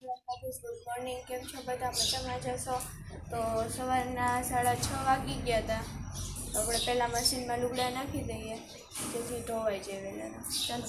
Good morning, કેમ છો બધા? મજામાં જશો? તો સવારના 6:30 વાગી ગયા હતા. તો આપણે પહેલાં મશીનમાં લુગડા નાખી દઈએ જેથી ધોવાઈ જાય વહેલા. ચાલો.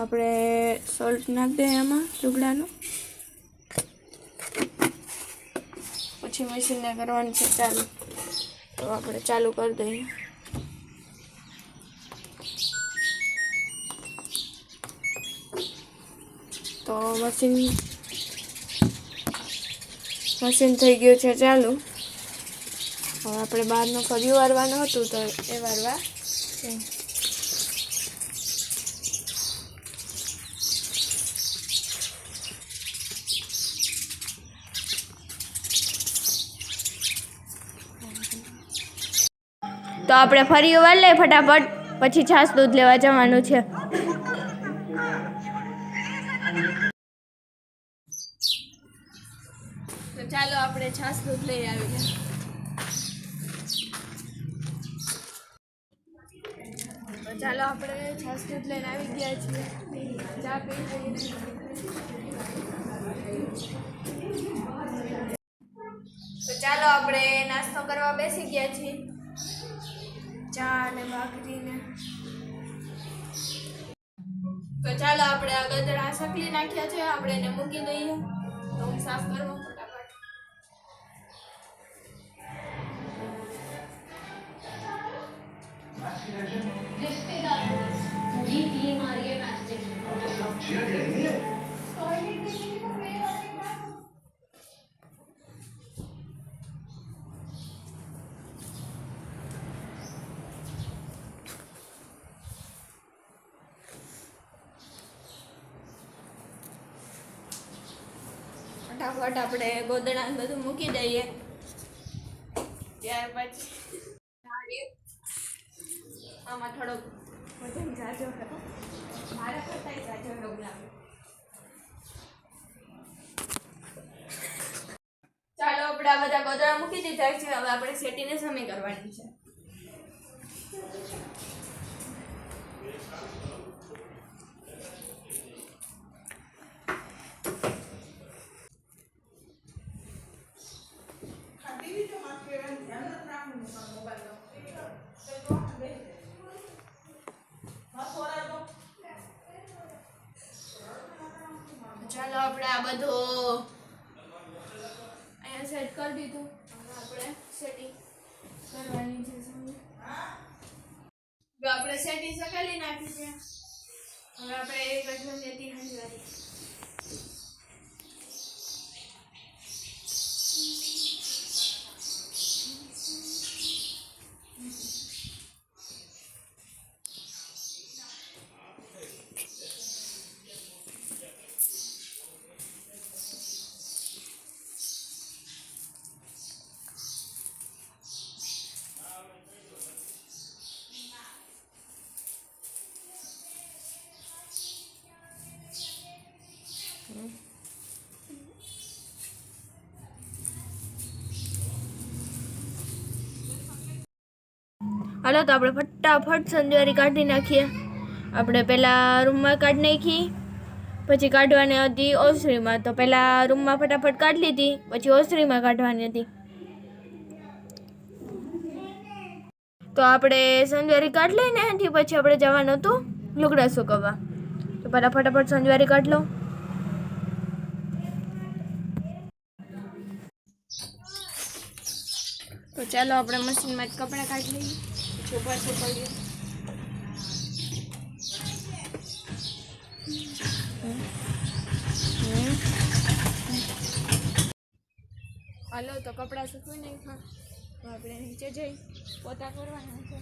આપણે સોલ્ટ નાખી દઈએ એમાં લુગડાનું, પછી મશીનને કરવાનું છે ચાલુ. તો આપણે ચાલુ કરી દઈએ. તો મશીન થઈ ગયું છે ચાલુ. હવે આપણે બહારનું ફર્યું વારવાનું હતું તો એ વારવા છે. તો આપણે ફરી વાર લઈએ ફટાફટ, પછી છાશ દૂધ લેવા જવાનું છે. તો ચાલો આપણે છાશ દૂધ લઈ આવીએ. તો ચાલો આપણે છાશ દૂધ લઈને આવી ગયા છીએ. ચા પી લઈએ. તો ચાલો આપણે નાસ્તો કરવા બેસી ગયા છીએ. ચા અને ભાખરીને. તો ચાલો આપણે આ ગદડા સકલી નાખ્યા છે, આપણે એને મૂકી દઈએ. તો હું સાફ કરવા ફટાફટ. ફટાફટ આપણે ગોદડા બધું મૂકી દઈએ. ત્યાર પછી આમાં થોડોક વજન જાજો હતો, મારા કરતા જાજો એવું લાગે. ચાલો આપણે આ બધા ગોદડા મૂકી દીધા છે. હવે આપણે સેટીને સમી કરવાની છે. ચાલો આપણે આ બધું અહીંયા સેટ કરી દીધું. હવે આપણે સેટિંગ કરવાની છે. જો આપણે સેટિંગ સકાલી નાખી છે. હવે આપણે એક જ સેટિંગ હંજવારી. હાલો તો આપણે ફટાફટ સંજવારી કાઢી નાખીએ. આપણે પહેલાં રૂમમાં કાઢી નાખી, પછી કાઢવાની હતી ઓસરીમાં. તો પહેલાં રૂમમાં ફટાફટ કાઢી લીધી, પછી ઓસરીમાં કાઢવાની હતી. તો આપણે સંજવારી કાઢી લઈને એનાથી પછી આપણે જવાનું હતું લુગડા સુકવવા. તો પહેલાં ફટાફટ સંજવારી કાઢી લઉં. તો ચાલો આપણે મશીનમાં જ કપડાં કાઢી લઈએ. છોકરા છોકરીઓ હાલો તો કપડાં સૂકવી નાખ્યા. તો આપણે નીચે જઈ પોતા કરવાના છે.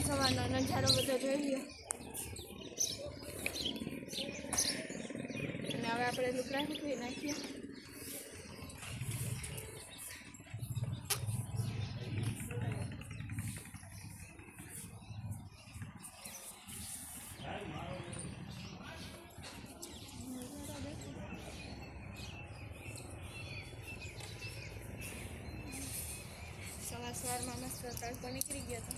સવારનો નજારો બધો જોઈ લ્યો. અને હવે આપણે લુગડા સૂકવી નાખીએ. સવારમાં મસ્ત તડકો નીકળી ગયો હતો.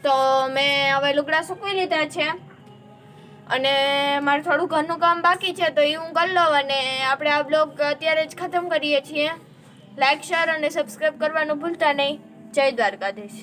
તો મેં હવે લુગડા સૂકવી લીધા છે અને મારે થોડું ઘરનું કામ બાકી છે, તો એ હું કરી લઉં અને આપણે આ બ્લોગ અત્યારે જ ખતમ કરીએ છીએ. લાઈક, શેર અને સબસ્ક્રાઈબ કરવાનું ભૂલતા નહીં. જય દ્વારકાધીશ.